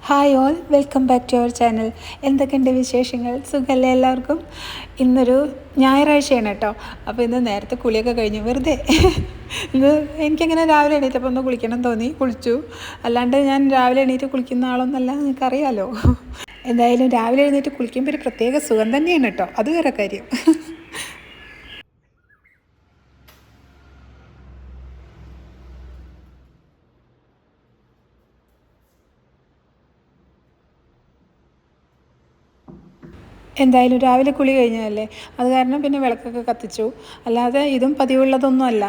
Hi all, welcome back to our channel. എന്തൊക്കെയുണ്ട് വിശേഷങ്ങൾ? സുഖമല്ലേ എല്ലാവർക്കും? ഇന്നൊരു ഞായറാഴ്ചയാണ് കേട്ടോ. അപ്പോൾ ഇന്ന് നേരത്തെ കുളിയൊക്കെ കഴിഞ്ഞു. വെറുതെ ഇന്ന് എനിക്കങ്ങനെ രാവിലെ എണീറ്റപ്പോൾ ഒന്ന് കുളിക്കണം തോന്നി, കുളിച്ചു. അല്ലാണ്ട് ഞാൻ രാവിലെ എണീറ്റ് കുളിക്കുന്ന ആളൊന്നല്ല, നിങ്ങൾക്കറിയാലോ. എന്തായാലും രാവിലെ എഴുന്നേറ്റ് കുളിക്കുമ്പോൾ ഒരു പ്രത്യേക സുഖം തന്നെയാണ് കേട്ടോ, അത് വേറെ കാര്യം. എന്തായാലും രാവിലെ കുളി കഴിഞ്ഞതല്ലേ, അത് കാരണം പിന്നെ വിളക്കൊക്കെ കത്തിച്ചു. അല്ലാതെ ഇതും പതിവുള്ളതൊന്നും അല്ല.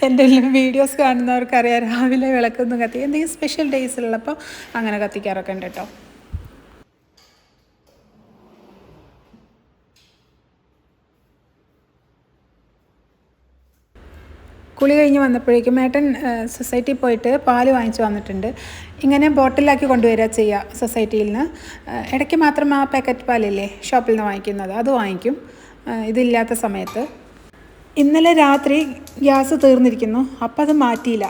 എൻ്റെ വീഡിയോസ് കാണുന്നവർക്കറിയാം, രാവിലെ വിളക്കൊന്നും എന്തെങ്കിലും സ്പെഷ്യൽ ഡേയ്സിലുള്ളപ്പോൾ അങ്ങനെ കത്തിക്കാറൊക്കെ ഉണ്ട് കേട്ടോ. കുളി കഴിഞ്ഞ് വന്നപ്പോഴേക്കും ഏട്ടൻ സൊസൈറ്റിയിൽ പോയിട്ട് പാല് വാങ്ങിച്ച് വന്നിട്ടുണ്ട്. ഇങ്ങനെ ബോട്ടിലാക്കി കൊണ്ടുവരിക ചെയ്യുക സൊസൈറ്റിയിൽ നിന്ന്. ഇടയ്ക്ക് മാത്രം ആ പാക്കറ്റ് പാലില്ലേ ഷോപ്പിൽ നിന്ന് വാങ്ങിക്കുന്നത്, അത് വാങ്ങിക്കും ഇതില്ലാത്ത സമയത്ത്. ഇന്നലെ രാത്രി ഗ്യാസ് തീർന്നിരിക്കുന്നു, അപ്പോൾ അത് മാറ്റിയില്ല.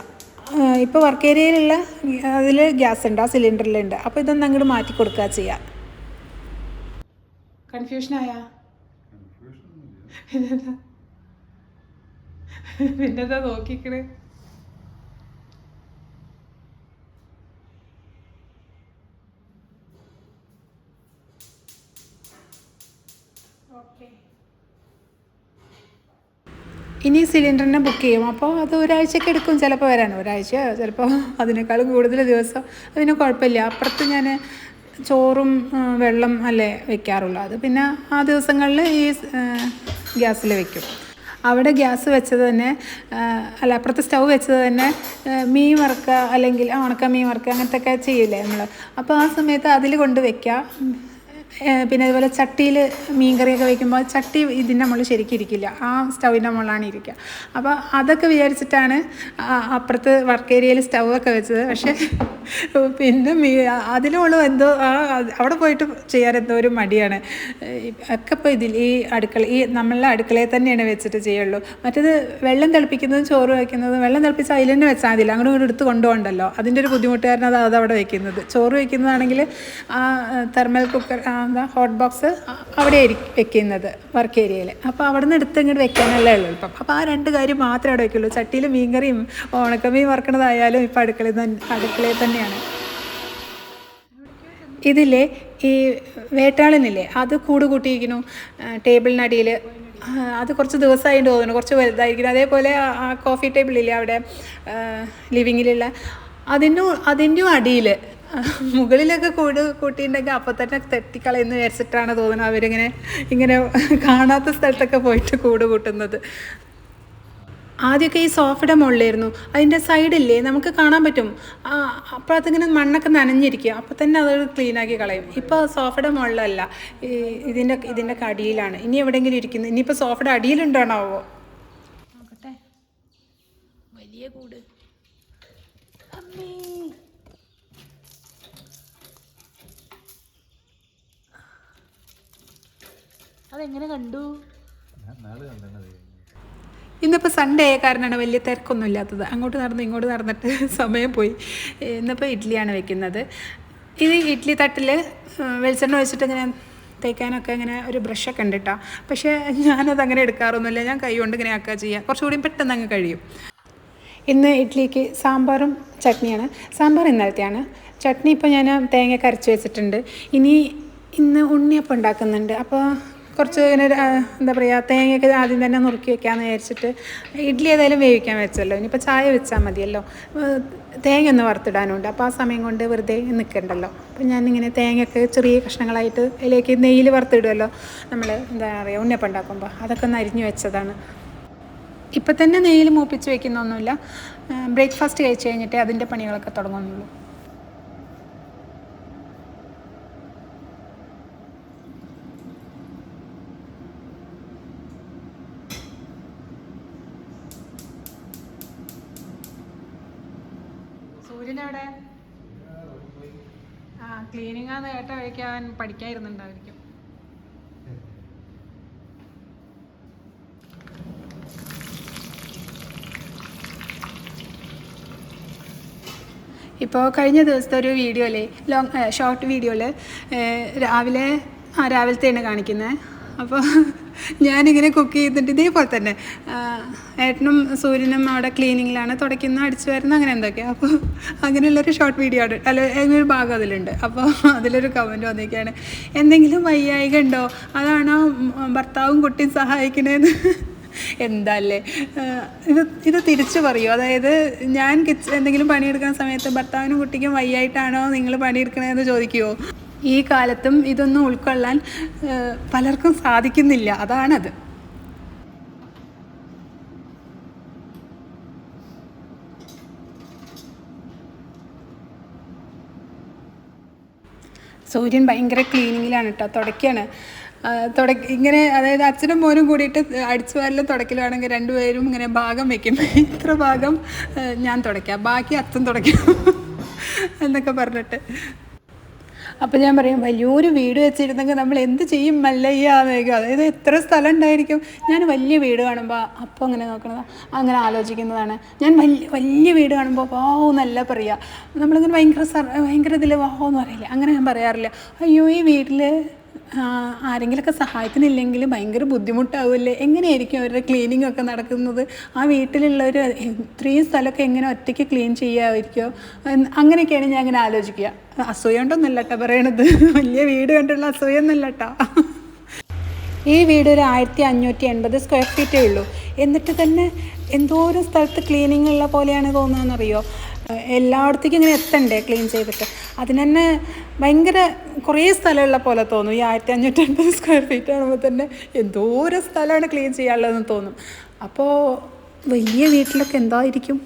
ഇപ്പോൾ വർക്ക് ഏരിയയിലുള്ള അതിൽ ഗ്യാസ് ഉണ്ട്, ആ സിലിണ്ടറിലുണ്ട്. അപ്പോൾ ഇതൊന്നും അങ്ങോട്ട് മാറ്റി കൊടുക്കുക ചെയ്യുക. കൺഫ്യൂഷനായാ? പിന്നെന്താ നോക്കിക്കണേ? ഇനി സിലിണ്ടറിനെ ബുക്ക് ചെയ്യും. അപ്പോൾ അത് ഒരാഴ്ചയൊക്കെ എടുക്കും ചിലപ്പോൾ വരാൻ, ഒരാഴ്ച ചിലപ്പോൾ അതിനേക്കാളും കൂടുതൽ ദിവസം. അതിന് കുഴപ്പമില്ല. അപ്പുറത്ത് ഞാൻ ചോറും വെള്ളം അല്ലേ വെക്കാറുള്ളൂ. അത് പിന്നെ ആ ദിവസങ്ങളിൽ ഈ ഗ്യാസിൽ വെക്കും. അവിടെ ഗ്യാസ് വെച്ചത് തന്നെ അല്ല, അപ്പുറത്ത് സ്റ്റൗ വെച്ചത് തന്നെ മീൻ വറുക്കുക അല്ലെങ്കിൽ ഉണക്ക മീൻ വറുക്കുക അങ്ങനത്തെ ഒക്കെ ചെയ്യില്ലേ നമ്മൾ. അപ്പോൾ ആ സമയത്ത് അതിൽ കൊണ്ട് വയ്ക്കുക. പിന്നെ അതുപോലെ ചട്ടിയിൽ മീൻ കറിയൊക്കെ വയ്ക്കുമ്പോൾ ചട്ടി ഇതിൻ്റെ മുകളിൽ ശരിക്കും ഇരിക്കില്ല, ആ സ്റ്റൗവിൻ്റെ മുകളിലാണ് ഇരിക്കുക. അപ്പോൾ അതൊക്കെ വിചാരിച്ചിട്ടാണ് അപ്പുറത്ത് വർക്ക് ഏരിയയിൽ സ്റ്റൗ ഒക്കെ വെച്ചത്. പക്ഷേ പിന്നെ അതിലുള്ള എന്തോ അവിടെ പോയിട്ട് ചെയ്യാൻ എന്തോ ഒരു മടിയാണ് ഒക്കെ. ഇപ്പോൾ ഈ നമ്മളുടെ അടുക്കളയിൽ തന്നെയാണ് വെച്ചിട്ട് ചെയ്യുള്ളൂ. മറ്റേത് വെള്ളം തിളപ്പിക്കുന്നതും ചോറ് വയ്ക്കുന്നതും വെള്ളം തിളപ്പിച്ച് അതിൽ തന്നെ വെച്ചാൽ മതില്ല, അങ്ങോട്ടും ഇങ്ങോട്ട് എടുത്ത് കൊണ്ടുപോകണ്ടല്ലോ. അതിൻ്റെ ഒരു ബുദ്ധിമുട്ട് കാരണം അതവിടെ വയ്ക്കുന്നത്. ചോറ് വയ്ക്കുന്നതാണെങ്കിൽ ആ തെർമൽ കുക്കർ ഹോട്ട് ബോക്സ് അവിടെ വെക്കുന്നത് വർക്ക് ഏരിയയിൽ. അപ്പോൾ അവിടെ നിന്ന് എടുത്ത് ഇങ്ങോട്ട് വെക്കാനല്ലേ ഉള്ളൂ ഇപ്പം. അപ്പോൾ ആ രണ്ട് കാര്യം മാത്രമേ അവിടെ വയ്ക്കുള്ളൂ. ചട്ടിയിൽ മീൻകറിയും ഉണക്കമീൻ വറക്കണതായാലും ഇപ്പം അടുക്കളയിൽ തന്നെയാണ്. ഇതില്ലേ ഈ വേട്ടാളനില്ലേ, അത് കൂട് കൂട്ടിയിരിക്കുന്നു ടേബിളിനടിയിൽ. അത് കുറച്ച് ദിവസമായിട്ട് തോന്നുന്നു, കുറച്ച് വലുതായിരിക്കുന്നു. അതേപോലെ ആ കോഫി ടേബിളില്ലേ അവിടെ ലിവിങ്ങിലുള്ള അതിൻ്റെ അടിയിൽ മുകളിലൊക്കെ കൂട് കൂട്ടിയിട്ടുണ്ടെങ്കിൽ അപ്പോൾ തന്നെ തട്ടിക്കളയെന്ന് വിചാരിച്ചിട്ടാണ് തോന്നുന്നത് അവരിങ്ങനെ കാണാത്ത സ്ഥലത്തൊക്കെ പോയിട്ട് കൂട് കൂട്ടുന്നത്. ആദ്യമൊക്കെ ഈ സോഫയുടെ മുകളിലായിരുന്നു, അതിൻ്റെ സൈഡില്ലേ നമുക്ക് കാണാൻ പറ്റും. അപ്പോൾ അതിങ്ങനെ മണ്ണൊക്കെ നനഞ്ഞിരിക്കുക, അപ്പോൾ തന്നെ അത് ക്ലീനാക്കി കളയും. ഇപ്പോൾ സോഫയുടെ മുകളിലല്ല, ഇതിൻ്റെ അടിയിലാണ്. ഇനി എവിടെയെങ്കിലും ഇരിക്കുന്നു. ഇനിയിപ്പോൾ സോഫയുടെ അടിയിലുണ്ടാണാവോ നോക്കട്ടെ. വലിയ കൂട്. അതെങ്ങനെ കണ്ടു? ഇന്നിപ്പോൾ സൺഡേ ആയ കാരണമാണ് വലിയ തിരക്കൊന്നും ഇല്ലാത്തത്. അങ്ങോട്ട് നടന്ന് ഇങ്ങോട്ട് നടന്നിട്ട് സമയം പോയി. ഇന്നിപ്പോൾ ഇഡ്ഡലിയാണ് വെക്കുന്നത്. ഇത് ഇഡ്ഡലി തട്ടിൽ വെളിച്ചെണ്ണ വെച്ചിട്ട് ഇങ്ങനെ തേക്കാനൊക്കെ ഇങ്ങനെ ഒരു ബ്രഷൊക്കെ ഉണ്ട് കേട്ടോ. പക്ഷേ ഞാനതങ്ങനെ എടുക്കാറൊന്നുമില്ല, ഞാൻ കൈ കൊണ്ട് ഇങ്ങനെ ആക്കുക ചെയ്യുക, കുറച്ചുകൂടി പെട്ടെന്ന് അങ്ങ് കഴിയും. ഇന്ന് ഇഡ്ഡലിക്ക് സാമ്പാറും ചട്നിയാണ്. സാമ്പാർ ഇന്നലത്തെയാണ്, ചട്നി ഇപ്പോൾ ഞാൻ തേങ്ങയൊക്കെ അരച്ച് വെച്ചിട്ടുണ്ട്. ഇന്ന് ഉണ്ണിയപ്പം ഉണ്ടാക്കുന്നുണ്ട്. അപ്പോൾ കുറച്ച് ഇങ്ങനെ എന്താ പറയുക, തേങ്ങയൊക്കെ ആദ്യം തന്നെ നുറുക്കി വെക്കാമെന്ന് വിചാരിച്ചിട്ട്. ഇഡ്ഡലി ഏതായാലും വേവിക്കാൻ വെച്ചല്ലോ, ഇനിയിപ്പോൾ ചായ വെച്ചാൽ മതിയല്ലോ. തേങ്ങ ഒന്ന് വറുത്തിടാനുണ്ട്, അപ്പോൾ ആ സമയം കൊണ്ട് വെറുതെ നിൽക്കണ്ടല്ലോ. അപ്പോൾ ഞാനിങ്ങനെ തേങ്ങയൊക്കെ ചെറിയ കഷ്ണങ്ങളായിട്ട് അതിലേക്ക് നെയ്യിൽ വറുത്തിടുമല്ലോ നമ്മൾ, എന്താ പറയുക, ഉണ്ണിയപ്പം ഉണ്ടാക്കുമ്പോൾ. അതൊക്കെ ഒന്ന് അരിഞ്ഞു വെച്ചതാണ്. ഇപ്പം തന്നെ നെയ്യിൽ മൂപ്പിച്ച് വയ്ക്കുന്നൊന്നുമില്ല, ബ്രേക്ക്ഫാസ്റ്റ് കഴിച്ച് കഴിഞ്ഞിട്ടേ അതിൻ്റെ പണികളൊക്കെ തുടങ്ങുന്നുള്ളൂ. സൂര്യനെവിടെ? ക്ലീനിങ് ആന്ന് കേട്ട വഴിക്ക് അവൻ പഠിക്കാതിരുന്നുണ്ടായിരിക്കും. ഇപ്പോൾ കഴിഞ്ഞ ദിവസത്തെ ഒരു വീഡിയോയിൽ ഷോർട്ട് വീഡിയോയിൽ രാവിലത്തെയാണ് കാണിക്കുന്നത്. അപ്പോൾ ഞാനിങ്ങനെ കുക്ക് ചെയ്തിട്ട് ഇതേപോലെ തന്നെ ഏട്ടനും സൂര്യനും അവിടെ ക്ലീനിങ്ങിലാണ്, തുടയ്ക്കുന്ന, അടിച്ചു വരുന്ന, അങ്ങനെ എന്തൊക്കെയാണ്. അപ്പോൾ അങ്ങനെയുള്ളൊരു ഷോർട്ട് വീഡിയോ ആണ്, അല്ല ഒരു ഭാഗം അതിലുണ്ട്. അപ്പോൾ അതിലൊരു കമൻറ്റ് വന്നിരിക്കുകയാണ്, എന്തെങ്കിലും വയ്യായിക ഉണ്ടോ, അതാണോ ഭർത്താവും കുട്ടിയും സഹായിക്കണേന്ന്. എന്താല്ലേ ഇത് തിരിച്ചു പറയൂ. അതായത് ഞാൻ എന്തെങ്കിലും പണിയെടുക്കുന്ന സമയത്ത് ഭർത്താവിനും കുട്ടിക്കും വയ്യായിട്ടാണോ നിങ്ങൾ പണിയെടുക്കണതെന്ന് ചോദിക്കുമോ? ഈ കാലത്തും ഇതൊന്നും ഉൾക്കൊള്ളാൻ പലർക്കും സാധിക്കുന്നില്ല, അതാണത്. സൂര്യൻ ഭയങ്കര ക്ലീനിങ്ങിലാണ് കേട്ടോ, തുടയ്ക്കാണ്. ഇങ്ങനെ, അതായത് അച്ഛനും മോനും കൂടിയിട്ട് അടിച്ചു വാരലും തുടയ്ക്കലുമാണെങ്കിൽ രണ്ടുപേരും ഇങ്ങനെ ഭാഗം വെക്കും. ഇത്ര ഭാഗം ഞാൻ തുടയ്ക്കാം, ബാക്കി അച്ഛൻ തുടയ്ക്കാം എന്നൊക്കെ പറഞ്ഞിട്ട്. അപ്പോൾ ഞാൻ പറയും, വലിയൊരു വീട് വെച്ചിരുന്നെങ്കിൽ നമ്മൾ എന്ത് ചെയ്യും മല്ലയ്യാന്ന് ചോദിക്കും. അതായത് എത്ര സ്ഥലം ഉണ്ടായിരിക്കും. ഞാൻ വലിയ വീട് കാണുമ്പോൾ അപ്പോൾ അങ്ങനെ നോക്കണത്, അങ്ങനെ ആലോചിക്കുന്നതാണ്. ഞാൻ വലിയ വീട് കാണുമ്പോൾ വാവ് എന്നല്ല പറയുക, നമ്മളിങ്ങനെ ഭയങ്കര ഇതിൽ വാവ് എന്ന് പറയില്ല, അങ്ങനെ ഞാൻ പറയാറില്ല. അയ്യോ ഈ വീട്ടിൽ ആരെങ്കിലുമൊക്കെ സഹായത്തിനില്ലെങ്കിൽ ഭയങ്കര ബുദ്ധിമുട്ടാവില്ലേ, എങ്ങനെയായിരിക്കും അവരുടെ ക്ലീനിങ് ഒക്കെ നടക്കുന്നത്, ആ വീട്ടിലുള്ളവർ ഇത്രയും സ്ഥലമൊക്കെ എങ്ങനെ ഒറ്റയ്ക്ക് ക്ലീൻ ചെയ്യാമായിരിക്കുമോ, അങ്ങനെയൊക്കെയാണ് ഞാൻ അങ്ങനെ ആലോചിക്കുക. അസൂയ കൊണ്ടൊന്നുമല്ല കേട്ടോ പറയണത്, വലിയ വീട് കണ്ടുള്ള അസൂയൊന്നുമല്ല കേട്ടോ. ഈ വീട് ഒരു 1580 സ്ക്വയർ ഫീറ്റേ ഉള്ളൂ, എന്നിട്ട് തന്നെ എന്തോരം സ്ഥലത്ത് ക്ലീനിങ് ഉള്ള പോലെയാണ് തോന്നുന്നതെന്നറിയോ. എല്ലായിടത്തേക്കും ഇങ്ങനെ എത്തണ്ടേ ക്ലീൻ ചെയ്തിട്ട്, അതിന് തന്നെ ഭയങ്കര കുറേ സ്ഥലമുള്ള പോലെ തോന്നും. ഈ 1580 സ്ക്വയർ ഫീറ്റ് ആകുമ്പോൾ തന്നെ എന്തോരം സ്ഥലമാണ് ക്ലീൻ ചെയ്യാനുള്ളതെന്ന് തോന്നും. അപ്പോൾ വലിയ വീട്ടിലൊക്കെ എന്തായിരിക്കും.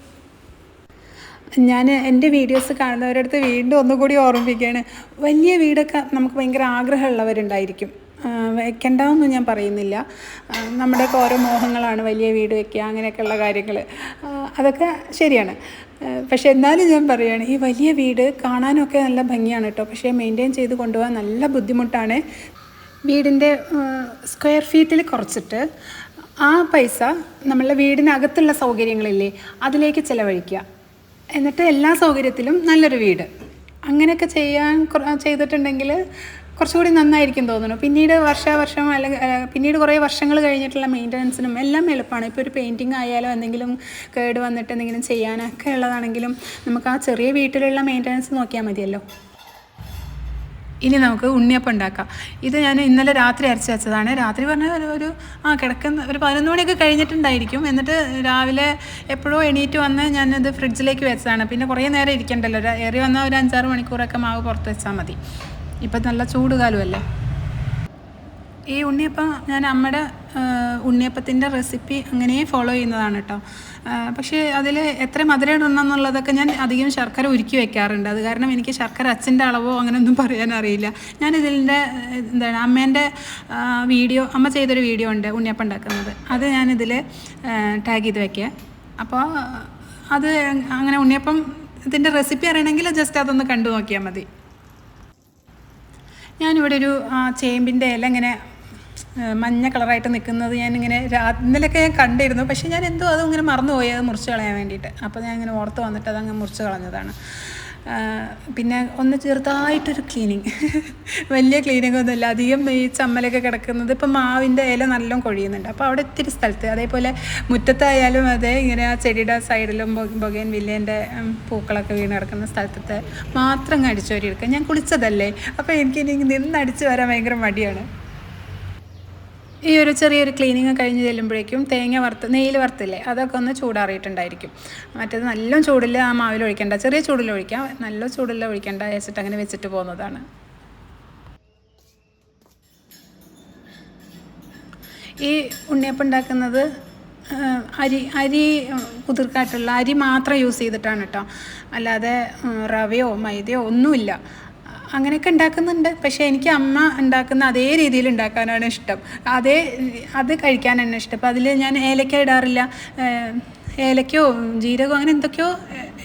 ഞാൻ എൻ്റെ വീഡിയോസ് കാണുന്നവരുടെ അടുത്ത് വീണ്ടും ഒന്നുകൂടി ഓർമ്മിപ്പിക്കുകയാണ്, വലിയ വീടൊക്കെ നമുക്ക് ഭയങ്കര ആഗ്രഹമുള്ളവരുണ്ടായിരിക്കും. വെക്കണ്ടെന്നൊന്നും ഞാൻ പറയുന്നില്ല, നമ്മുടെയൊക്കെ ഓരോ മോഹങ്ങളാണ് വലിയ വീട് വെക്കുക അങ്ങനെയൊക്കെയുള്ള കാര്യങ്ങൾ, അതൊക്കെ ശരിയാണ്. പക്ഷേ എന്നാലും ഞാൻ പറയുകയാണ്, ഈ വലിയ വീട് കാണാനൊക്കെ നല്ല ഭംഗിയാണ് കേട്ടോ, പക്ഷേ മെയിൻറ്റെയിൻ ചെയ്ത് കൊണ്ടുപോകാൻ നല്ല ബുദ്ധിമുട്ടാണ്. വീടിൻ്റെ സ്ക്വയർ ഫീറ്റിൽ കുറച്ചിട്ട് ആ പൈസ നമ്മളുടെ വീടിനകത്തുള്ള സൗകര്യങ്ങളില്ലേ അതിലേക്ക് ചിലവഴിക്കുക, എന്നിട്ട് എല്ലാ സൗകര്യത്തിലും നല്ലൊരു വീട് അങ്ങനെയൊക്കെ ചെയ്തിട്ടുണ്ടെങ്കിൽ കുറച്ചുകൂടി നന്നായിരിക്കും തോന്നുന്നു. പിന്നീട് വർഷം അല്ലെങ്കിൽ പിന്നീട് കുറേ വർഷങ്ങൾ കഴിഞ്ഞിട്ടുള്ള മെയിൻ്റനൻസിനും എല്ലാം എളുപ്പമാണ്. ഇപ്പോൾ ഒരു പെയിൻറ്റിങ് ആയാലും എന്തെങ്കിലും കേട് വന്നിട്ട് എന്തെങ്കിലും ചെയ്യാനൊക്കെ ഉള്ളതാണെങ്കിലും നമുക്ക് ആ ചെറിയ വീട്ടിലുള്ള മെയിൻ്റനൻസ് നോക്കിയാൽ മതിയല്ലോ. ഇനി നമുക്ക് ഉണ്ണിയപ്പം ഉണ്ടാക്കാം. ഇത് ഞാൻ ഇന്നലെ രാത്രി അരച്ച് വെച്ചതാണ്. രാത്രി പറഞ്ഞാൽ ഒരു കിടക്കുന്ന ഒരു 11 മണിയൊക്കെ കഴിഞ്ഞിട്ടുണ്ടായിരിക്കും. എന്നിട്ട് രാവിലെ എപ്പോഴോ എണീറ്റ് വന്ന് ഞാനത് ഫ്രിഡ്ജിലേക്ക് വെച്ചതാണ്. പിന്നെ കുറേ നേരം ഇരിക്കണ്ടല്ലോ, ഏറി വന്നാൽ ഒരു 5-6 മണിക്കൂറൊക്കെ മാവ് പുറത്ത് വെച്ചാൽ മതി. ഇപ്പം നല്ല ചൂട് കാലമല്ലേ. ഈ ഉണ്ണിയപ്പം ഞാൻ അമ്മയുടെ ഉണ്ണിയപ്പത്തിൻ്റെ റെസിപ്പി അങ്ങനെ ഫോളോ ചെയ്യുന്നതാണ് കേട്ടോ. പക്ഷേ അതിൽ എത്ര മധുരം ഇടണമെന്നുള്ളതൊക്കെ ഞാൻ അധികം ശർക്കര ഉരുക്കി വെക്കാറുണ്ട്. അത് കാരണം എനിക്ക് ശർക്കര അച്ഛൻ്റെ അളവോ അങ്ങനെയൊന്നും പറയാനറിയില്ല. ഞാനിതിൻ്റെ അമ്മേൻ്റെ വീഡിയോ, അമ്മ ചെയ്തൊരു വീഡിയോ ഉണ്ട് ഉണ്ണിയപ്പം ഉണ്ടാക്കുന്നത്, അത് ഞാനിതിൽ ടാഗ് ചെയ്ത് വയ്ക്കുക. അപ്പോൾ അത് അങ്ങനെ ഉണ്ണിയപ്പം ഇതിൻ്റെ റെസിപ്പി അറിയണമെങ്കിൽ ജസ്റ്റ് അതൊന്ന് കണ്ടു നോക്കിയാൽ മതി. ഞാനിവിടെ ഒരു ചേമ്പിൻ്റെ ഇല ഇങ്ങനെ മഞ്ഞ കളറായിട്ട് നിൽക്കുന്നത് ഞാനിങ്ങനെ ഇന്നലെയൊക്കെ ഞാൻ കണ്ടിരുന്നു. പക്ഷേ ഞാൻ എന്തോ അതിങ്ങനെ മറന്നുപോയി അത് മുറിച്ച് കളയാൻ വേണ്ടിയിട്ട്. അപ്പോൾ ഞാൻ ഇങ്ങനെ ഓർത്ത് വന്നിട്ട് അതങ്ങ് മുറിച്ച് കളഞ്ഞതാണ്. പിന്നെ ഒന്ന് ചെറുതായിട്ടൊരു ക്ലീനിങ്, വലിയ ക്ലീനിങ് ഒന്നുമില്ല. അധികം ഈ ചമ്മലൊക്കെ കിടക്കുന്നത് ഇപ്പം മാവിൻ്റെ ഇല നല്ലോണം കൊഴിയുന്നുണ്ട്. അപ്പോൾ അവിടെ ഇത്തിരി സ്ഥലത്ത്, അതേപോലെ മുറ്റത്തായാലും അതെ, ഇങ്ങനെ ആ ചെടിയുടെ സൈഡിലും ബൊഗൈൻ വില്ലേൻ്റെ പൂക്കളൊക്കെ വീണ് കിടക്കുന്ന സ്ഥലത്തെ മാത്രം അടിച്ചു വരി എടുക്കുക. ഞാൻ കുളിച്ചതല്ലേ, അപ്പോൾ എനിക്കിനി നിന്ന് അടിച്ചു വരാൻ ഭയങ്കര മടിയാണ്. ഈ ഒരു ചെറിയൊരു ക്ലീനിങ് കഴിഞ്ഞ് ചെല്ലുമ്പോഴേക്കും നെയ്യിൽ വറുത്തില്ലേ അതൊക്കെ ഒന്ന് ചൂടാറിയിട്ടുണ്ടായിരിക്കും. മറ്റേത് നല്ല ചൂടിൽ ആ മാവിൽ ഒഴിക്കേണ്ട, ചെറിയ ചൂടിൽ ഒഴിക്കാം, നല്ല ചൂടിൽ ഒഴിക്കേണ്ട വെച്ചിട്ട് അങ്ങനെ വെച്ചിട്ട് പോകുന്നതാണ്. ഈ ഉണ്ണിയപ്പം ഉണ്ടാക്കുന്നത് അരി കുതിർക്കാട്ടുള്ള അരി മാത്രം യൂസ് ചെയ്തിട്ടാണ് കേട്ടോ, അല്ലാതെ റവയോ മൈദയോ ഒന്നുമില്ല. അങ്ങനെയൊക്കെ ഉണ്ടാക്കുന്നുണ്ട്. പക്ഷേ എനിക്ക് അമ്മ ഉണ്ടാക്കുന്ന അതേ രീതിയിൽ ഉണ്ടാക്കാനാണ് ഇഷ്ടം, അത് കഴിക്കാനാണ് ഇഷ്ടം. അപ്പോൾ അതിൽ ഞാൻ ഏലക്ക ഇടാറില്ല, ഏലക്കയോ ജീരകമോ അങ്ങനെ എന്തൊക്കെയോ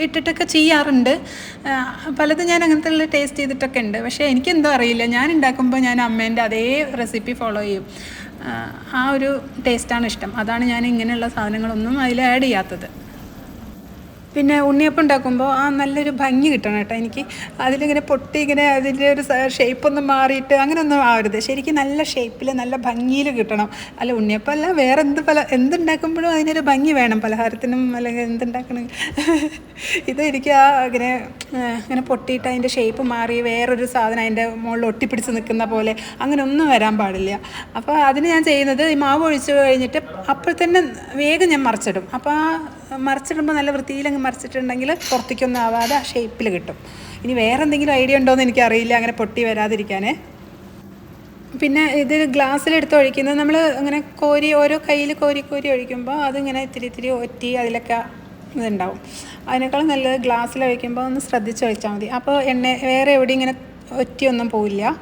ഇട്ടിട്ടൊക്കെ ചെയ്യാറുണ്ട്. പലതും ഞാൻ അങ്ങനത്തെ ഉള്ള ടേസ്റ്റ് ചെയ്തിട്ടൊക്കെ ഉണ്ട്. പക്ഷേ എനിക്കെന്തോ അറിയില്ല, ഞാൻ ഉണ്ടാക്കുമ്പോൾ ഞാൻ അമ്മേൻ്റെ അതേ റെസിപ്പി ഫോളോ ചെയ്യും. ആ ഒരു ടേസ്റ്റാണ് ഇഷ്ടം. അതാണ് ഞാൻ ഇങ്ങനെയുള്ള സാധനങ്ങളൊന്നും അതിൽ ആഡ് ചെയ്യാത്തത്. പിന്നെ ഉണ്ണിയപ്പം ഉണ്ടാക്കുമ്പോൾ ആ നല്ലൊരു ഭംഗി കിട്ടണം കേട്ടോ എനിക്ക്. അതിലിങ്ങനെ പൊട്ടി ഇങ്ങനെ അതിൻ്റെ ഒരു ഷേപ്പൊന്നും മാറിയിട്ട് അങ്ങനെയൊന്നും ആവരുത്. ശരിക്കും നല്ല ഷേപ്പിൽ നല്ല ഭംഗിയിൽ കിട്ടണം. അല്ല ഉണ്ണിയപ്പം അല്ല, വേറെ എന്തുണ്ടാക്കുമ്പോഴും അതിനൊരു ഭംഗി വേണം, പലഹാരത്തിനും അല്ലെങ്കിൽ എന്തുണ്ടാക്കണം. ഇത് എനിക്ക് ഇങ്ങനെ പൊട്ടിയിട്ട് അതിൻ്റെ ഷേപ്പ് മാറി വേറൊരു സാധനം അതിൻ്റെ മുകളിൽ ഒട്ടിപ്പിടിച്ച് നിൽക്കുന്ന പോലെ അങ്ങനെ ഒന്നും വരാൻ പാടില്ല. അപ്പോൾ അതിന് ഞാൻ ചെയ്യുന്നത്, ഈ മാവ് ഒഴിച്ച് കഴിഞ്ഞിട്ട് അപ്പോൾ തന്നെ വേഗം ഞാൻ മറിച്ചിടും. അപ്പോൾ മറിച്ചിടുമ്പോൾ നല്ല വൃത്തിയിലങ്ങ് മറിച്ചിട്ടുണ്ടെങ്കിൽ പുറത്തേക്കൊന്നും ആവാതെ ആ ഷേപ്പിൽ കിട്ടും. ഇനി വേറെ എന്തെങ്കിലും ഐഡിയ ഉണ്ടോയെന്ന് എനിക്കറിയില്ല അങ്ങനെ പൊട്ടി വരാതിരിക്കാനേ. പിന്നെ ഇത് ഗ്ലാസ്സിലെടുത്ത് ഒഴിക്കുന്നത് നമ്മൾ അങ്ങനെ ഓരോ കയ്യിൽ കോരി ഒഴിക്കുമ്പോൾ അതിങ്ങനെ ഇത്തിരി ഒറ്റി അതിലൊക്കെ ഇതുണ്ടാവും. അതിനേക്കാളും നല്ലത് ഗ്ലാസ്സിൽ ഒഴിക്കുമ്പോൾ ഒന്ന് ശ്രദ്ധിച്ച് ഒഴിച്ചാൽ മതി. അപ്പോൾ വേറെ എവിടെയും ഇങ്ങനെ ഒറ്റിയൊന്നും പോവില്ല.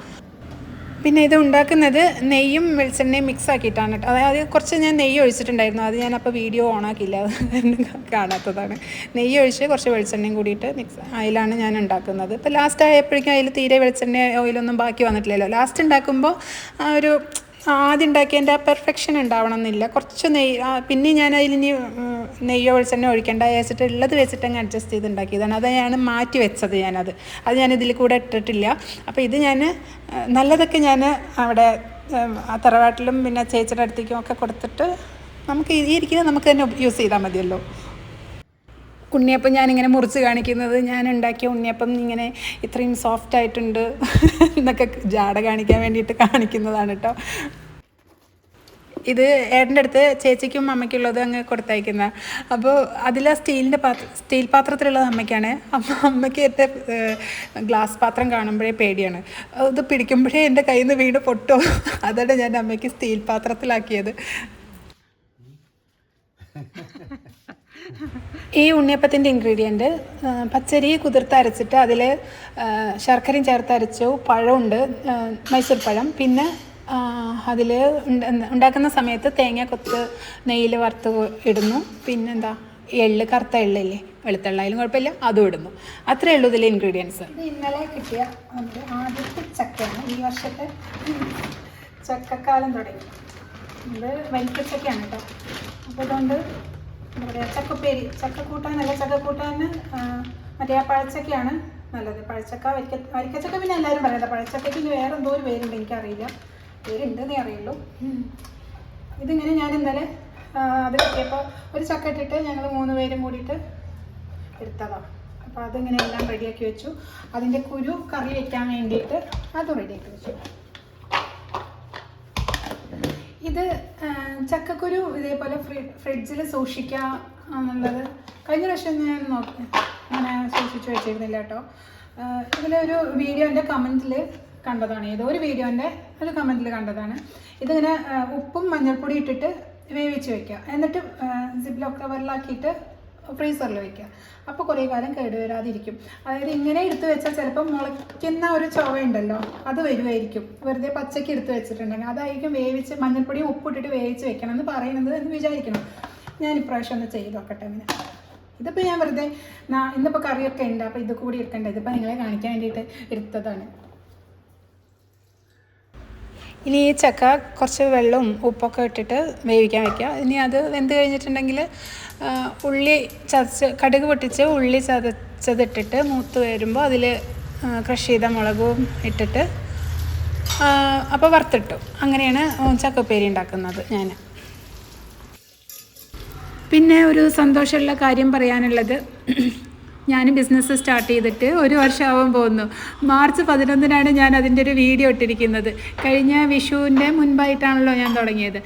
പിന്നെ ഇത് ഉണ്ടാക്കുന്നത് നെയ്യും വെളിച്ചെണ്ണയും മിക്സ് ആക്കിയിട്ടാണ് കേട്ടോ. അതായത് കുറച്ച് ഞാൻ നെയ്യ് ഒഴിച്ചിട്ടുണ്ടായിരുന്നു, അത് ഞാനപ്പോൾ വീഡിയോ ഓണാക്കിയില്ല, അത് കാണാത്തതാണ്. നെയ്യ് ഒഴിച്ച് കുറച്ച് വെളിച്ചെണ്ണയും കൂടിയിട്ട് അതിലാണ് ഞാൻ ഉണ്ടാക്കുന്നത്. ഇപ്പോൾ ലാസ്റ്റ് ആയപ്പോഴേക്കും അതിൽ തീരെ വെളിച്ചെണ്ണ ഓയിലൊന്നും ബാക്കി വന്നിട്ടില്ലല്ലോ. ലാസ്റ്റ് ഉണ്ടാക്കുമ്പോൾ ആ ഒരു ആദ്യം ഉണ്ടാക്കിയതിൻ്റെ ആ പെർഫെക്ഷൻ ഉണ്ടാവണം എന്നില്ല. കുറച്ച് പിന്നെ ഞാൻ അതിലിനി നെയ്യോ വെളിച്ചെണ്ണ ഒഴിക്കേണ്ട വെച്ചിട്ട് ഉള്ളത് വെച്ചിട്ട് അങ്ങ് അഡ്ജസ്റ്റ് ചെയ്ത് ഉണ്ടാക്കിയതാണ്. അത് ഞാൻ മാറ്റി വെച്ചത് അത് ഞാൻ ഇതിൽ കൂടെ ഇട്ടിട്ടില്ല. അപ്പോൾ ഇത് ഞാൻ നല്ലതൊക്കെ ഞാൻ അവിടെ തറവാട്ടിലും പിന്നെ ചേച്ചിയുടെ അടുത്തേക്കും ഒക്കെ കൊടുത്തിട്ട് നമുക്ക് ഇരിക്കുന്നത് നമുക്ക് തന്നെ യൂസ് ചെയ്താൽ മതിയല്ലോ. ഉണ്ണിയപ്പം ഞാനിങ്ങനെ മുറിച്ച് കാണിക്കുന്നത്, ഞാൻ ഉണ്ടാക്കിയ ഉണ്ണിയപ്പം ഇങ്ങനെ ഇത്രയും സോഫ്റ്റ് ആയിട്ടുണ്ട് എന്നൊക്കെ ജാട കാണിക്കാൻ വേണ്ടിയിട്ട് കാണിക്കുന്നതാണ് കേട്ടോ. ഇത് ഏട്ടൻ്റെ അടുത്ത് ചേച്ചിക്കും അമ്മയ്ക്കുള്ളത് അങ്ങ് കൊടുത്തയക്കുന്ന. അപ്പോൾ അതിൽ സ്റ്റീൽ പാത്രത്തിലുള്ളത് അമ്മയ്ക്കാണ്. അമ്മയ്ക്ക് എൻ്റെ ഗ്ലാസ് പാത്രം കാണുമ്പോഴേ പേടിയാണ്. ഇത് പിടിക്കുമ്പോഴേ എൻ്റെ കയ്യിൽ നിന്ന് വീട് പൊട്ടോ. അതാണ് ഞാൻ അമ്മയ്ക്ക് സ്റ്റീൽ പാത്രത്തിലാക്കിയത്. ഈ ഉണ്ണിയപ്പത്തിൻ്റെ ഇൻഗ്രീഡിയൻറ്റ് പച്ചരി കുതിർത്തരച്ചിട്ട് അതിൽ ശർക്കരയും ചേർത്തരച്ചു, പഴമുണ്ട്, മൈസൂർ പഴം, പിന്നെ അതിൽ ഉണ്ടാക്കുന്ന സമയത്ത് തേങ്ങ കൊത്ത് നെയ്യിൽ വറുത്ത് ഇടുന്നു, പിന്നെന്താ കറുത്ത എള്ളില്ലേ, വെളുത്തുള്ളായാലും കുഴപ്പമില്ല, അതും ഇടുന്നു. അത്രയേ ഉള്ളൂ ഇതിലെ ഇൻഗ്രീഡിയൻസ്. ഇത് ഇന്നലെ കിട്ടിയ ആദ്യത്തെ ചക്കയാണ്. ഈ വർഷത്തെ ചക്കക്കാലം തുടങ്ങി. ഇത് വരിക്കച്ചക്കയാണ് കേട്ടോ. അപ്പോൾ അതുകൊണ്ട് എന്താ പറയുക, ചക്കക്കൂട്ടാനല്ല, ചക്കക്കൂട്ടാന് മറ്റേ ആ പഴച്ചക്കയാണ് നല്ലത്. പഴച്ചക്ക, വരിക്കച്ചക്ക പിന്നെ എല്ലാവരും പറയുന്നത്. പഴച്ചക്കയ്ക്ക് ഇനി വേറെ എന്തോ ഒരു പേരുണ്ട്, എനിക്കറിയില്ല, പേരുണ്ടെന്നേ അറിയുള്ളൂ. ഇതിങ്ങനെ ഞാൻ ഇന്നലെ അത് കിട്ടിയപ്പോൾ ഒരു ചക്ക ഇട്ടിട്ട് ഞങ്ങൾ 3 പേരും കൂടിയിട്ട് എടുത്തതാണ്. അപ്പോൾ അതിങ്ങനെ എല്ലാം റെഡിയാക്കി വെച്ചു. അതിൻ്റെ കുരു കറി വയ്ക്കാൻ വേണ്ടിയിട്ട് അതും റെഡിയാക്കി വെച്ചു. ഇത് ചക്കക്കുരു ഇതേപോലെ ഫ്രിഡ്ജിൽ സൂക്ഷിക്കുക എന്നുള്ളത് കഴിഞ്ഞ പ്രാവശ്യം ഞാൻ അങ്ങനെ സൂക്ഷിച്ച് വെച്ചിരുന്നില്ല കേട്ടോ. ഇതിലൊരു വീഡിയോൻ്റെ കമൻറ്റിൽ കണ്ടതാണ്, ഏതോ ഒരു വീഡിയോൻ്റെ ഒരു കമൻറ്റിൽ കണ്ടതാണ്. ഇതിങ്ങനെ ഉപ്പും മഞ്ഞൾപ്പൊടി ഇട്ടിട്ട് വേവിച്ച് വയ്ക്കുക, എന്നിട്ട് സിപ്ലോക്ക് കവറിലാക്കിയിട്ട് ഫ്രീസറിൽ വയ്ക്കുക. അപ്പോൾ കുറേ കാലം കേടുവരാതിരിക്കും. അതായത് ഇങ്ങനെ എടുത്ത് വെച്ചാൽ ചിലപ്പോൾ മുളയ്ക്കുന്ന ഒരു ചുവയുണ്ടല്ലോ, അത് വരുമായിരിക്കും. വെറുതെ പച്ചയ്ക്ക് എടുത്ത് വെച്ചിട്ടുണ്ടെങ്കിൽ അതായിരിക്കും വേവിച്ച് മഞ്ഞൾപ്പൊടിയും ഉപ്പിട്ടിട്ട് വേവിച്ച് വെക്കണം എന്ന് പറയുന്നത് എന്ന് വിചാരിക്കണം. ഞാൻ ഇപ്രാവശ്യം ഒന്ന് ചെയ്ത് നോക്കട്ടെ അങ്ങനെ. ഇതിപ്പോൾ ഞാൻ വെറുതെ ഇന്നിപ്പോൾ കറിയൊക്കെ ഉണ്ട്, അപ്പോൾ ഇത് കൂടി എടുക്കണ്ടേ, ഇതിപ്പോൾ നിങ്ങളെ കാണിക്കാൻ വേണ്ടിയിട്ട് എടുത്തതാണ്. ഇനി ഈ ചക്ക കുറച്ച് വെള്ളവും ഉപ്പൊക്കെ ഇട്ടിട്ട് വേവിക്കാൻ വയ്ക്കുക. ഇനി അത് വെന്ത് കഴിഞ്ഞിട്ടുണ്ടെങ്കിൽ കടുക് പൊട്ടിച്ച് ഉള്ളി ചതച്ചതിട്ടിട്ട് മൂത്ത് വരുമ്പോൾ അതിൽ ക്രഷ് ചെയ്ത മുളകും ഇട്ടിട്ട് അപ്പോൾ വറുത്തിട്ടു. അങ്ങനെയാണ് ചക്കപ്പേരി ഉണ്ടാക്കുന്നത് ഞാൻ. പിന്നെ ഒരു സന്തോഷമുള്ള കാര്യം പറയാനുള്ളത്, ഞാൻ ബിസിനസ് സ്റ്റാർട്ട് ചെയ്തിട്ട് 1 വർഷമാവാൻ പോകുന്നു. മാർച്ച് 11-നാണ് ഞാൻ അതിൻ്റെ ഒരു വീഡിയോ ഇട്ടിരിക്കുന്നത്. കഴിഞ്ഞ വിഷുവിൻ്റെ മുൻപായിട്ടാണല്ലോ ഞാൻ തുടങ്ങിയത്.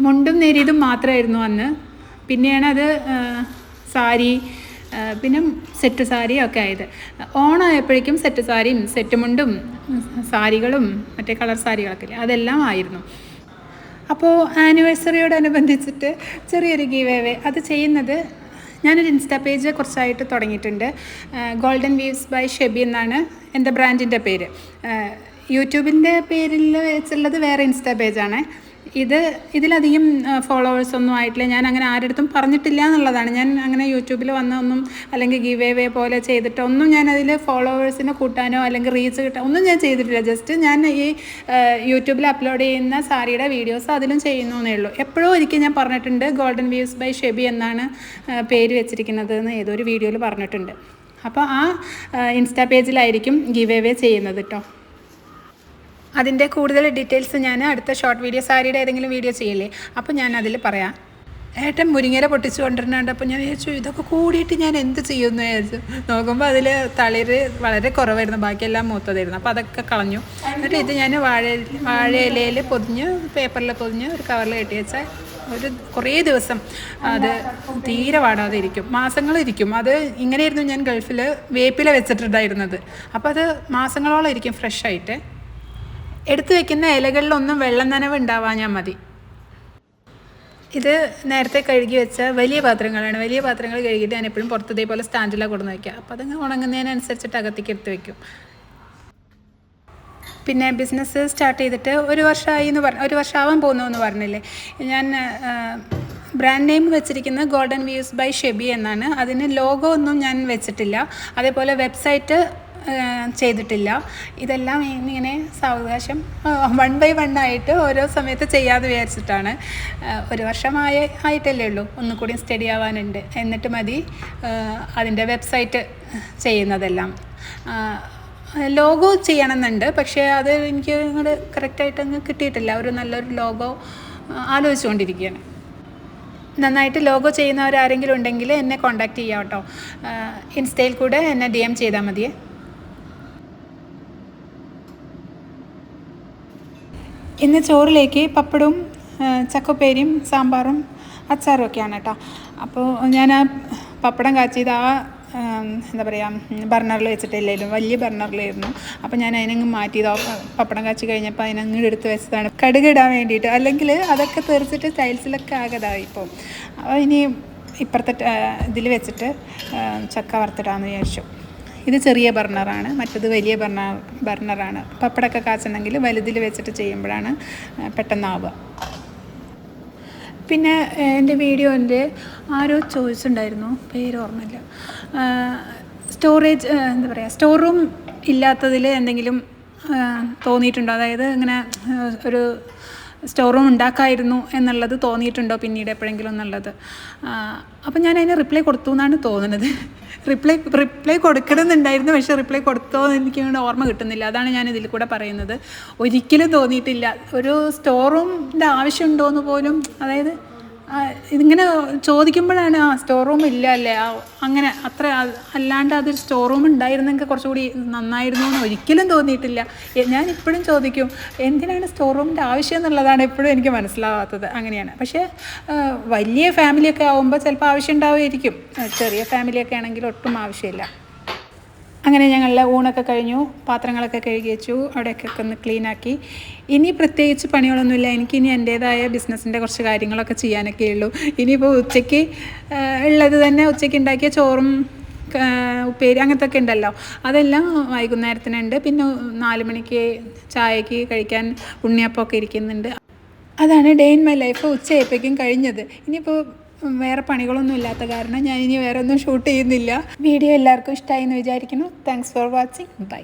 മുണ്ടും നേരിയതും മാത്രമായിരുന്നു അന്ന്. പിന്നെയാണ് അത് സാരി, പിന്നെ സെറ്റ് സാരിയും ഒക്കെ ആയത്. ഓണമായപ്പോഴേക്കും സെറ്റ് സാരിയും സെറ്റ് മുണ്ടും സാരികളും മറ്റേ കളർ സാരികളൊക്കെ ഇല്ലേ, അതെല്ലാം ആയിരുന്നു. അപ്പോൾ ആനിവേഴ്സറിയോടനുബന്ധിച്ചിട്ട് ചെറിയൊരു ഗീവ് അവേ അത് ചെയ്യുന്നത്, ഞാനൊരു ഇൻസ്റ്റാ പേജ് കുറച്ചായിട്ട് തുടങ്ങിയിട്ടുണ്ട്. ഗോൾഡൻ വീവ്സ് ബൈ ഷെബി എന്നാണ് എൻ്റെ ബ്രാൻഡിൻ്റെ പേര്. യൂട്യൂബിൻ്റെ പേരിൽ വെച്ചുള്ളത് വേറെ ഇൻസ്റ്റാ പേജാണ്. ഇതിലധികം ഫോളോവേഴ്സൊന്നും ആയിട്ടില്ല. ഞാൻ അങ്ങനെ ആരുടെ പറഞ്ഞിട്ടില്ല എന്നുള്ളതാണ്. ഞാൻ അങ്ങനെ യൂട്യൂബിൽ വന്ന ഒന്നും അല്ലെങ്കിൽ ഗിവ് അവേ പോലെ ചെയ്തിട്ട് ഒന്നും ഞാൻ അതിൽ ഫോളോവേഴ്സിനെ കൂട്ടാനോ അല്ലെങ്കിൽ റീച്ച് കിട്ടാനോ ഒന്നും ഞാൻ ചെയ്തിട്ടില്ല. ജസ്റ്റ് ഞാൻ ഈ യൂട്യൂബിൽ അപ്ലോഡ് ചെയ്യുന്ന സാരിയുടെ വീഡിയോസ് അതിലും ചെയ്യുന്നു എന്നേ ഉള്ളൂ. എപ്പോഴും ഒരിക്കൽ ഞാൻ പറഞ്ഞിട്ടുണ്ട്, ഗോൾഡൻ വ്യൂസ് ബൈ ഷെബി എന്നാണ് പേര് വെച്ചിരിക്കുന്നത് എന്ന് ഏതൊരു വീഡിയോയിൽ പറഞ്ഞിട്ടുണ്ട്. അപ്പോൾ ആ ഇൻസ്റ്റാ പേജിലായിരിക്കും ഗിവ് അവേ ചെയ്യുന്നത് കേട്ടോ. അതിൻ്റെ കൂടുതൽ ഡീറ്റെയിൽസ് ഞാൻ അടുത്ത ഷോർട്ട് വീഡിയോ, സാരിയുടെ ഏതെങ്കിലും വീഡിയോ ചെയ്യില്ലേ, അപ്പോൾ ഞാൻ അതിൽ പറയാം. ഏട്ടൻ മുരിങ്ങയില പൊട്ടിച്ചു കൊണ്ടിരുന്നുണ്ട്. അപ്പോൾ ഞാൻ വിചാരിച്ചു ഇതൊക്കെ കൂടിയിട്ട് ഞാൻ എന്ത് ചെയ്യുമെന്ന് വിചാരിച്ചു. നോക്കുമ്പോൾ അതിൽ തളിര് വളരെ കുറവായിരുന്നു, ബാക്കിയെല്ലാം മൂത്തതായിരുന്നു. അപ്പോൾ അതൊക്കെ കളഞ്ഞു. എന്നിട്ട് ഇത് ഞാൻ വാഴയിലയിൽ പൊതിഞ്ഞ്, പേപ്പറിൽ പൊതിഞ്ഞ് ഒരു കവറിൽ കെട്ടി വെച്ചാൽ കുറേ ദിവസം അത് തീരെ വാടാതെ ഇരിക്കും, മാസങ്ങളിരിക്കും. അത് ഇങ്ങനെയായിരുന്നു ഞാൻ ഗൾഫിൽ വേപ്പില വെച്ചിട്ടുണ്ടായിരുന്നത്. അപ്പോൾ അത് മാസങ്ങളോളം ഇരിക്കും ഫ്രഷായിട്ട്. എടുത്തു വയ്ക്കുന്ന ഇലകളിലൊന്നും വെള്ളം നനവ് ഉണ്ടാവാഞ്ഞാൽ മതി. ഇത് നേരത്തെ കഴുകി വെച്ച വലിയ പാത്രങ്ങളാണ്. വലിയ പാത്രങ്ങൾ കഴുകിയിട്ട് ഞാൻ എപ്പോഴും പുറത്ത് ഇതേപോലെ സ്റ്റാൻഡിലാണ് കൊടുന്ന് വയ്ക്കുക. അപ്പോൾ അതങ്ങ് ഉണങ്ങുന്നതിനനുസരിച്ചിട്ട് അകത്തേക്ക് എടുത്ത് വയ്ക്കും. പിന്നെ ബിസിനസ് സ്റ്റാർട്ട് ചെയ്തിട്ട് 1 വർഷമായി എന്ന് 1 വർഷമാവാൻ പോകുന്നു എന്ന് പറഞ്ഞില്ലേ. ഞാൻ ബ്രാൻഡ് നെയിം വെച്ചിരിക്കുന്നത് ഗോൾഡൻ വ്യൂസ് ബൈ ഷെബി എന്നാണ്. അതിന് ലോഗോ ഒന്നും ഞാൻ വെച്ചിട്ടില്ല. അതേപോലെ വെബ്സൈറ്റ് ചെയ്തിട്ടില്ല. ഇതെല്ലാം ഇങ്ങനെ സാവകാശം 1 by 1 ആയിട്ട് ഓരോ സമയത്ത് ചെയ്യാതെ വിചാരിച്ചിട്ടാണ്. 1 വർഷമായിട്ടല്ലേ ഉള്ളൂ, ഒന്നുകൂടി സ്റ്റഡി ആവാനുണ്ട്. എന്നിട്ട് മതി അതിൻ്റെ വെബ്സൈറ്റ് ചെയ്യുന്നതെല്ലാം. ലോഗോ ചെയ്യണമെന്നുണ്ട്, പക്ഷേ അത് എനിക്ക് അങ്ങോട്ട് കറക്റ്റായിട്ട് അങ്ങ് കിട്ടിയിട്ടില്ല. ഒരു നല്ലൊരു ലോഗോ ആലോചിച്ചുകൊണ്ടിരിക്കുകയാണ്. നന്നായിട്ട് ലോഗോ ചെയ്യുന്നവരാരെങ്കിലും ഉണ്ടെങ്കിൽ എന്നെ കോൺടാക്റ്റ് ചെയ്യാം കേട്ടോ. ഇൻസ്റ്റയിൽ കൂടെ എന്നെ DM ചെയ്താൽ മതിയേ. ഇന്ന് ചോറിലേക്ക് പപ്പടവും ചക്കപ്പേരിയും സാമ്പാറും അച്ചാറും ഒക്കെയാണ് കേട്ടോ. അപ്പോൾ ഞാൻ ആ പപ്പടം കാച്ചിയത് എന്താ പറയുക, ബർണറിൽ വെച്ചിട്ടില്ലായിരുന്നു, വലിയ ബർണറിലായിരുന്നു. അപ്പോൾ ഞാൻ അതിനങ്ങ് മാറ്റിയത്. പപ്പടം കാച്ചി കഴിഞ്ഞപ്പോൾ അതിനങ്ങ് എടുത്ത് വെച്ചതാണ് കടുകിടാൻ വേണ്ടിയിട്ട്. അല്ലെങ്കിൽ അതൊക്കെ തെറിച്ചിട്ട് ടൈൽസിലൊക്കെ ആകതായി ഇപ്പോൾ. അപ്പോൾ ഇനി ഇപ്പുറത്തെ ഇതിൽ വെച്ചിട്ട് ചക്ക വറുത്തിടാമെന്ന് വിചാരിച്ചു. ഇത് ചെറിയ ബർണറാണ്, മറ്റത് വലിയ ബർണറാണ്. പപ്പടമൊക്കെ കാച്ചണമെങ്കിൽ വലുതിൽ വെച്ചിട്ട് ചെയ്യുമ്പോഴാണ് പെട്ടെന്നാവുക. പിന്നെ എൻ്റെ വീഡിയോൻ്റെ ആരോ ചോദിച്ചിട്ടുണ്ടായിരുന്നു, പേര് ഓർമ്മയില്ല, സ്റ്റോറേജ് എന്താ പറയുക, സ്റ്റോർ റൂം ഇല്ലാത്തതിൽ എന്തെങ്കിലും തോന്നിയിട്ടുണ്ടോ? അതായത് ഇങ്ങനെ ഒരു സ്റ്റോർ റൂം ഉണ്ടാക്കായിരുന്നു എന്നുള്ളത് തോന്നിയിട്ടുണ്ടോ പിന്നീട് എപ്പോഴെങ്കിലും എന്നുള്ളത്. അപ്പം ഞാൻ അതിന് റിപ്ലൈ കൊടുത്തു എന്നാണ് തോന്നുന്നത്. റിപ്ലൈ കൊടുക്കണമെന്നുണ്ടായിരുന്നു, പക്ഷേ റിപ്ലൈ കൊടുത്തോ എന്ന് എനിക്കങ്ങനെ ഓർമ്മ കിട്ടുന്നില്ല. അതാണ് ഞാൻ ഇതിൽ കൂടെ പറയുന്നത്. ഒരിക്കലും തോന്നിയിട്ടില്ല. ഒരു സ്റ്റോർ റൂമിൻ്റെ ആവശ്യമുണ്ടോ എന്ന് പോലും, അതായത് ഇതിങ്ങനെ ചോദിക്കുമ്പോഴാണ് സ്റ്റോർ റൂം ഇല്ല അല്ലേ, അങ്ങനെ അത്ര. അല്ലാണ്ട് അതൊരു സ്റ്റോർ റൂം ഉണ്ടായിരുന്നെങ്കിൽ കുറച്ചുകൂടി നന്നായിരുന്നു എന്ന് ഒരിക്കലും തോന്നിയിട്ടില്ല. ഞാൻ ഇപ്പോഴും ചോദിക്കും എന്തിനാണ് സ്റ്റോർ റൂമിൻ്റെ ആവശ്യം എന്നുള്ളതാണ് എപ്പോഴും എനിക്ക് മനസ്സിലാവാത്തത്. അങ്ങനെയാണ്. പക്ഷേ വലിയ ഫാമിലിയൊക്കെ ആകുമ്പോൾ ചിലപ്പോൾ ആവശ്യം ഉണ്ടാവുമായിരിക്കും. ചെറിയ ഫാമിലിയൊക്കെ ആണെങ്കിൽ ഒട്ടും ആവശ്യമില്ല. അങ്ങനെ ഞങ്ങളുടെ ഊണൊക്കെ കഴിഞ്ഞു, പാത്രങ്ങളൊക്കെ കഴുകി വെച്ചു, അവിടെയൊക്കെ ഒന്ന് ക്ലീനാക്കി. ഇനി പ്രത്യേകിച്ച് പണികളൊന്നുമില്ല. എനിക്കിനി എൻ്റേതായ ബിസിനസ്സിൻ്റെ കുറച്ച് കാര്യങ്ങളൊക്കെ ചെയ്യാനൊക്കെ ഉള്ളൂ. ഇനിയിപ്പോൾ ഉച്ചയ്ക്ക് ഉള്ളത് തന്നെ, ഉച്ചയ്ക്ക് ഉണ്ടാക്കിയ ചോറും ഉപ്പേരി അങ്ങനത്തെ ഒക്കെ ഉണ്ടല്ലോ, അതെല്ലാം വൈകുന്നേരത്തിനുണ്ട്. പിന്നെ 4 മണിക്ക് ചായക്ക് കഴിക്കാൻ ഉണ്ണിയപ്പമൊക്കെ ഇരിക്കുന്നുണ്ട്. അതാണ് ഡേ ഇൻ മൈ ലൈഫ് ഉച്ചയായപ്പോഴേക്കും കഴിഞ്ഞത്. ഇനിയിപ്പോൾ വേറെ പണികളൊന്നും ഇല്ലാത്ത കാരണം ഞാൻ ഇനി വേറെ ഒന്നും ഷൂട്ട് ചെയ്യുന്നില്ല. വീഡിയോ എല്ലാവർക്കും ഇഷ്ടമായി എന്ന് വിചാരിക്കുന്നു. Thanks for watching. ബൈ.